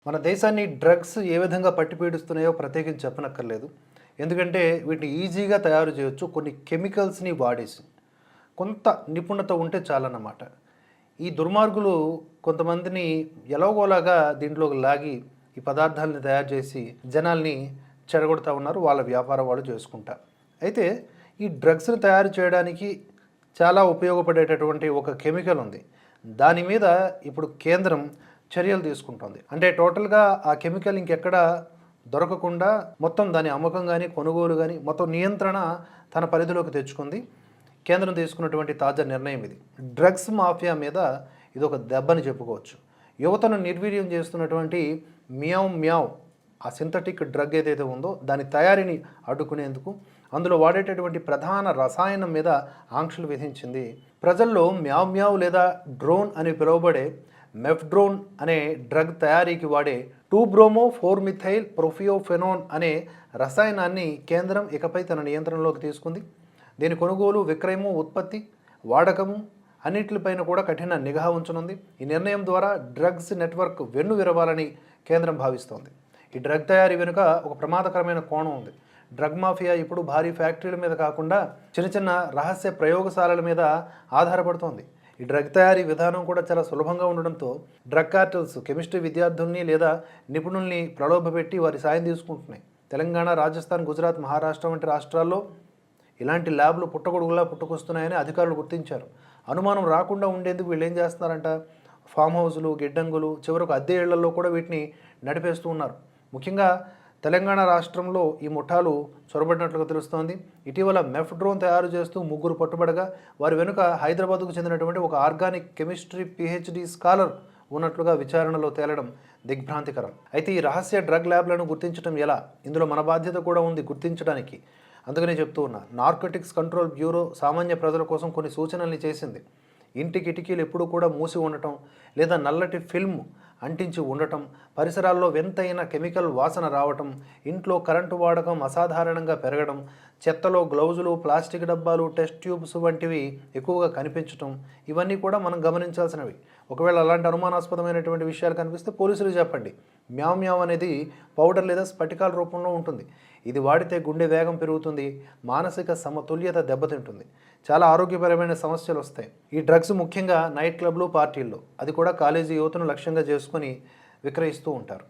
మన దేశాన్ని డ్రగ్స్ ఏ విధంగా పట్టిపీడిస్తున్నాయో ప్రత్యేకించి చెప్పనక్కర్లేదు. ఎందుకంటే వీటిని ఈజీగా తయారు చేయొచ్చు కొన్ని కెమికల్స్‌ని వాడేసి. కొంత నిపుణత ఉంటే చాలన్నమాట. ఈ దుర్మార్గులు కొంతమందిని ఎలాగోలాగా దీంట్లోకి లాగి ఈ పదార్థాలను తయారు చేసి జనాల్ని చెడగొడతా ఉన్నారు. వాళ్ళ వ్యాపారం వాళ్ళు చేసుకుంటా. అయితే ఈ డ్రగ్స్‌ని తయారు చేయడానికి చాలా ఉపయోగపడేటటువంటి ఒక కెమికల్ ఉంది. దాని మీద ఇప్పుడు కేంద్రం చర్యలు తీసుకుంటోంది. అంటే టోటల్‌గా ఆ కెమికల్ ఇంకెక్కడ దొరకకుండా మొత్తం దాని అమ్మకం గానీ, కొనుగోలు గానీ మొత్తం నియంత్రణ తన పరిధిలోకి తెచ్చుకుంది. కేంద్రం తీసుకున్నటువంటి తాజా నిర్ణయం ఇది. డ్రగ్స్ మాఫియా మీద ఇదొక దెబ్బని చెప్పుకోవచ్చు. యువతను నిర్వీర్యం చేస్తున్నటువంటి మియావ్ మ్యావ్ ఆ సింథటిక్ డ్రగ్ ఏదైతే ఉందో దాని తయారీని అడ్డుకునేందుకు అందులో వాడేటటువంటి ప్రధాన రసాయనం మీద ఆంక్షలు విధించింది. ప్రజల్లో మ్యావ్ మ్యావ్ లేదా డ్రోన్ అని పిలువబడే మెఫ్డ్రోన్ అనే డ్రగ్ తయారీకి వాడే 2-బ్రోమో-4-మిథైల్ ప్రొఫియోఫెనోన్ అనే రసాయనాన్ని కేంద్రం ఇకపై తన నియంత్రణలోకి తీసుకుంది. దీని కొనుగోలు, విక్రయము, ఉత్పత్తి, వాడకము అన్నిటిపైన కూడా కఠిన నిఘా ఉంచనుంది. ఈ నిర్ణయం ద్వారా డ్రగ్స్ నెట్వర్క్ వెన్ను విరవాలని కేంద్రం భావిస్తోంది. ఈ డ్రగ్ తయారీ వెనుక ఒక ప్రమాదకరమైన కోణం ఉంది. డ్రగ్ మాఫియా ఇప్పుడు భారీ ఫ్యాక్టరీల మీద కాకుండా చిన్న చిన్న రహస్య ప్రయోగశాలల మీద ఆధారపడుతోంది. ఈ డ్రగ్ తయారీ విధానం కూడా చాలా సులభంగా ఉండడంతో డ్రగ్ కార్టెల్స్ కెమిస్ట్రీ విద్యార్థుల్ని లేదా నిపుణుల్ని ప్రలోభపెట్టి వారి సాయం తీసుకుంటున్నాయి. తెలంగాణ, రాజస్థాన్, గుజరాత్, మహారాష్ట్ర వంటి రాష్ట్రాల్లో ఇలాంటి ల్యాబ్లు పుట్టగొడుగులా పుట్టుకొస్తున్నాయని అధికారులు గుర్తించారు. అనుమానం రాకుండా ఉండేందుకు వీళ్ళు ఏం చేస్తున్నారంట, ఫామ్ హౌజులు, గిడ్డంగులు, చివరకు అద్దె ఇళ్లలో కూడా వీటిని నడిపేస్తూ ఉన్నారు. ముఖ్యంగా తెలంగాణ రాష్ట్రంలో ఈ ముఠాలు చొరబడినట్లుగా తెలుస్తోంది. ఇటీవల మెఫ్డ్రోన్ తయారు చేస్తూ ముగ్గురు పట్టుబడగా వారి వెనుక హైదరాబాద్కు చెందినటువంటి ఒక ఆర్గానిక్ కెమిస్ట్రీ పిహెచ్డి స్కాలర్ ఉన్నట్లుగా విచారణలో తేలడం దిగ్భ్రాంతికరం. అయితే ఈ రహస్య డ్రగ్ ల్యాబ్లను గుర్తించడం ఎలా? ఇందులో మన బాధ్యత కూడా ఉంది గుర్తించడానికి. అందుకనే చెప్తూ ఉన్నా, నార్కోటిక్స్ కంట్రోల్ బ్యూరో సామాన్య ప్రజల కోసం కొన్ని సూచనల్ని చేసింది. ఇంటి కిటికీలు ఎప్పుడూ కూడా మూసి ఉండటం లేదా నల్లటి ఫిల్మ్ అంటించి ఉండటం, పరిసరాల్లో వింతైన కెమికల్ వాసన రావటం, ఇంట్లో కరెంటు వాడకం అసాధారణంగా పెరగడం, చెత్తలో గ్లౌజులు, ప్లాస్టిక్ డబ్బాలు, టెస్ట్ ట్యూబ్స్ వంటివి ఎక్కువగా కనిపించటం, ఇవన్నీ కూడా మనం గమనించాల్సినవి. ఒకవేళ అలాంటి అనుమానాస్పదమైనటువంటి విషయాలు కనిపిస్తే పోలీసులు చెప్పండి. మ్యావ్ మ్యావ్ అనేది పౌడర్ లేదా స్ఫటికాల రూపంలో ఉంటుంది. ఇది వాడితే గుండె వేగం పెరుగుతుంది, మానసిక సమతుల్యత దెబ్బతింటుంది, చాలా ఆరోగ్యపరమైన సమస్యలు వస్తాయి. ఈ డ్రగ్స్ ముఖ్యంగా నైట్ క్లబ్లు, పార్టీల్లో, అది కూడా కాలేజీ యువతను లక్ష్యంగా చేసుకొని విక్రయిస్తూ ఉంటారు.